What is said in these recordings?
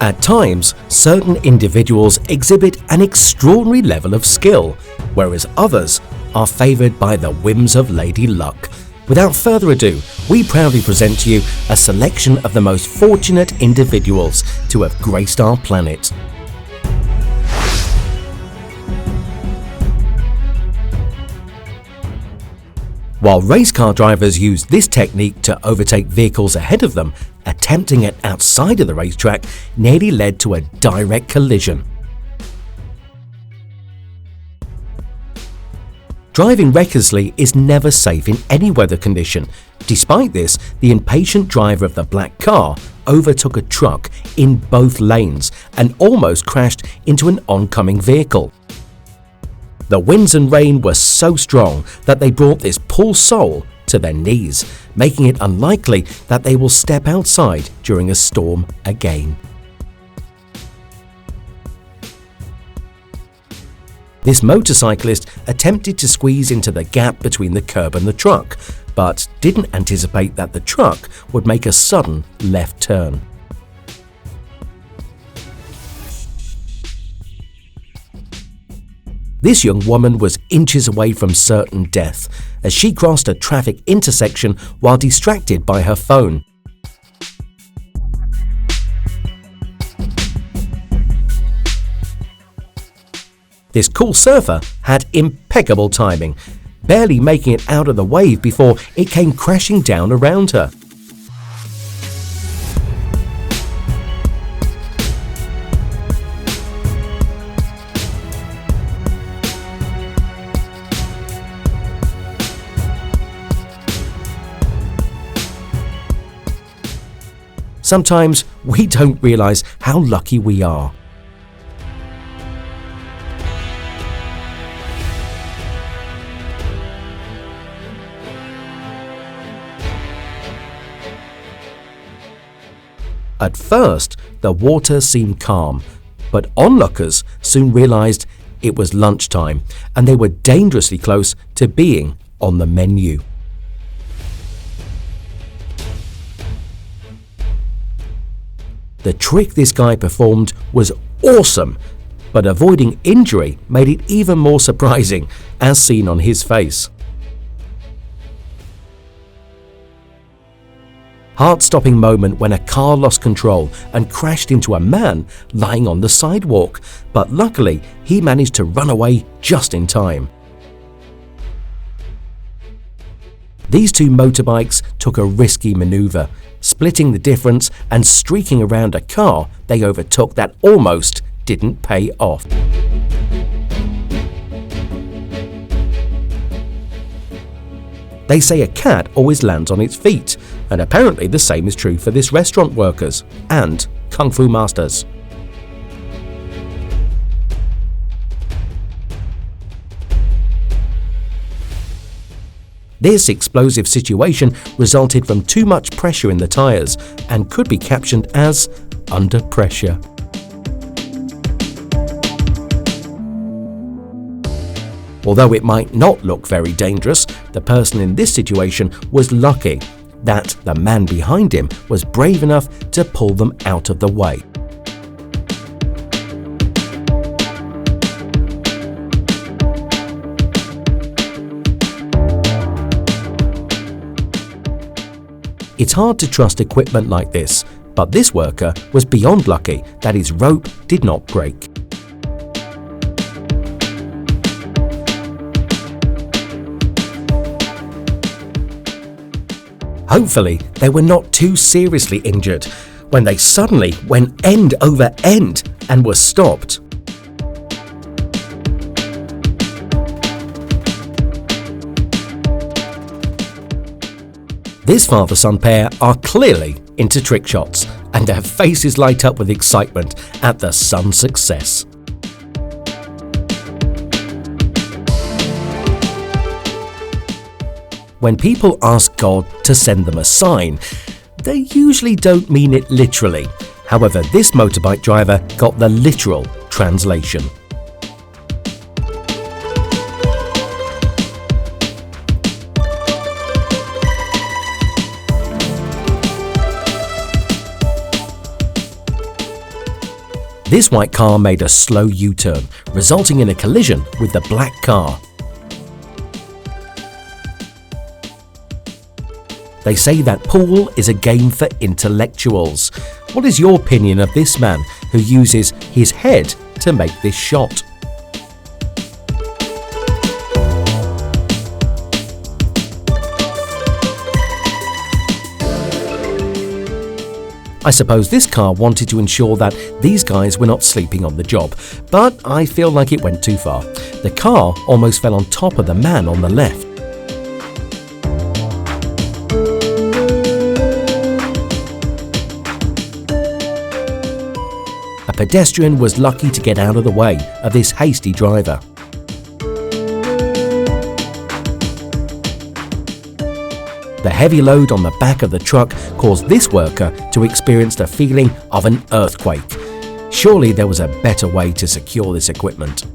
At times, certain individuals exhibit an extraordinary level of skill, whereas others are favoured by the whims of Lady Luck. Without further ado, we proudly present to you a selection of the most fortunate individuals to have graced our planet. While race car drivers use this technique to overtake vehicles ahead of them, attempting it outside of the racetrack nearly led to a direct collision. Driving recklessly is never safe in any weather condition. Despite this, the impatient driver of the black car overtook a truck in both lanes and almost crashed into an oncoming vehicle. The winds and rain were so strong that they brought this poor soul to their knees, making it unlikely that they will step outside during a storm again. This motorcyclist attempted to squeeze into the gap between the curb and the truck, but didn't anticipate that the truck would make a sudden left turn. This young woman was inches away from certain death as she crossed a traffic intersection while distracted by her phone. This cool surfer had impeccable timing, barely making it out of the wave before it came crashing down around her. Sometimes we don't realize how lucky we are. At first, the water seemed calm, but onlookers soon realized it was lunchtime and they were dangerously close to being on the menu. The trick this guy performed was awesome, but avoiding injury made it even more surprising, as seen on his face. Heart-stopping moment when a car lost control and crashed into a man lying on the sidewalk, but luckily he managed to run away just in time. These two motorbikes took a risky maneuver, splitting the difference and streaking around a car they overtook that almost didn't pay off. They say a cat always lands on its feet, and apparently the same is true for this restaurant workers and kung fu masters. This explosive situation resulted from too much pressure in the tires and could be captioned as under pressure. Although it might not look very dangerous, the person in this situation was lucky that the man behind him was brave enough to pull them out of the way. It's hard to trust equipment like this, but this worker was beyond lucky that his rope did not break. Hopefully, they were not too seriously injured when they suddenly went end over end and were stopped. This father-son pair are clearly into trick shots, and their faces light up with excitement at the son's success. When people ask God to send them a sign, they usually don't mean it literally. However, this motorbike driver got the literal translation. This white car made a slow U-turn, resulting in a collision with the black car. They say that pool is a game for intellectuals. What is your opinion of this man who uses his head to make this shot? I suppose this car wanted to ensure that these guys were not sleeping on the job, but I feel like it went too far. The car almost fell on top of the man on the left. A pedestrian was lucky to get out of the way of this hasty driver. The heavy load on the back of the truck caused this worker to experience the feeling of an earthquake. Surely there was a better way to secure this equipment.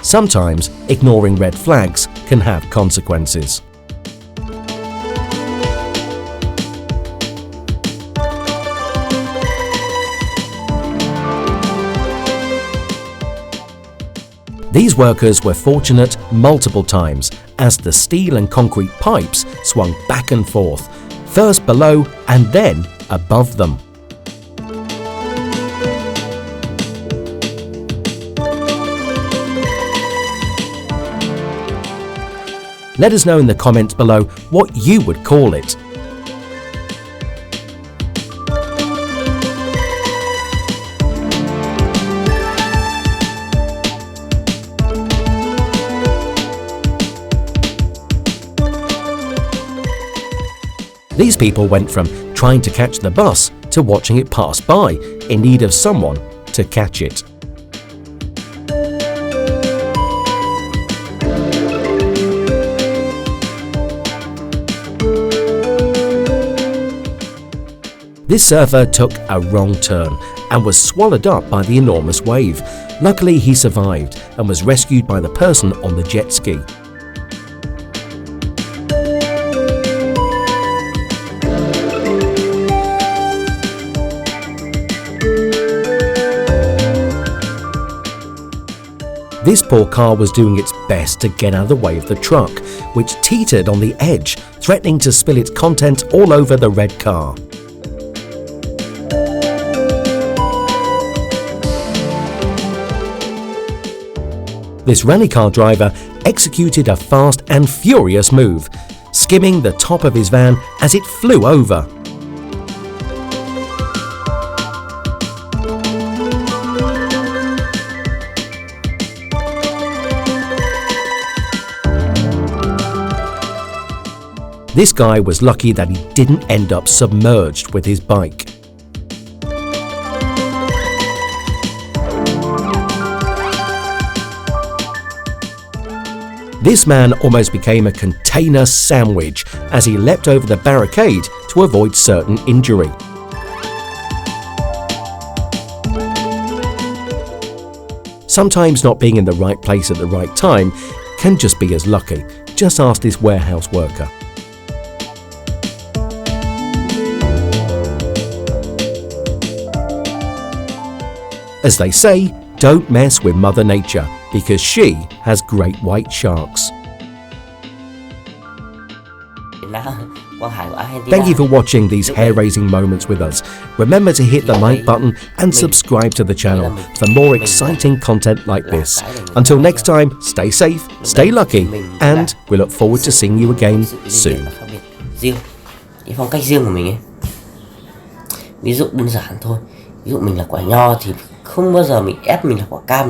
Sometimes ignoring red flags can have consequences. These workers were fortunate multiple times as the steel and concrete pipes swung back and forth, first below and then above them. Let us know in the comments below what you would call it. These people went from trying to catch the bus to watching it pass by, in need of someone to catch it. This surfer took a wrong turn and was swallowed up by the enormous wave. Luckily, he survived and was rescued by the person on the jet ski. This poor car was doing its best to get out of the way of the truck, which teetered on the edge, threatening to spill its contents all over the red car. This rally car driver executed a fast and furious move, skimming the top of his van as it flew over. This guy was lucky that he didn't end up submerged with his bike. This man almost became a container sandwich as he leapt over the barricade to avoid certain injury. Sometimes not being in the right place at the right time can just be as lucky. Just ask this warehouse worker. As they say, don't mess with Mother Nature because she has great white sharks. Thank you for watching these hair-raising moments with us. Remember to hit the like button and subscribe to the channel for more exciting content like this. Until next time, stay safe, stay lucky, and we look forward to seeing you again soon. Phong cách riêng của mình ấy. Ví dụ đơn giản thôi. Ví dụ mình là quả nho thì không bao giờ mình ép mình là quả cam.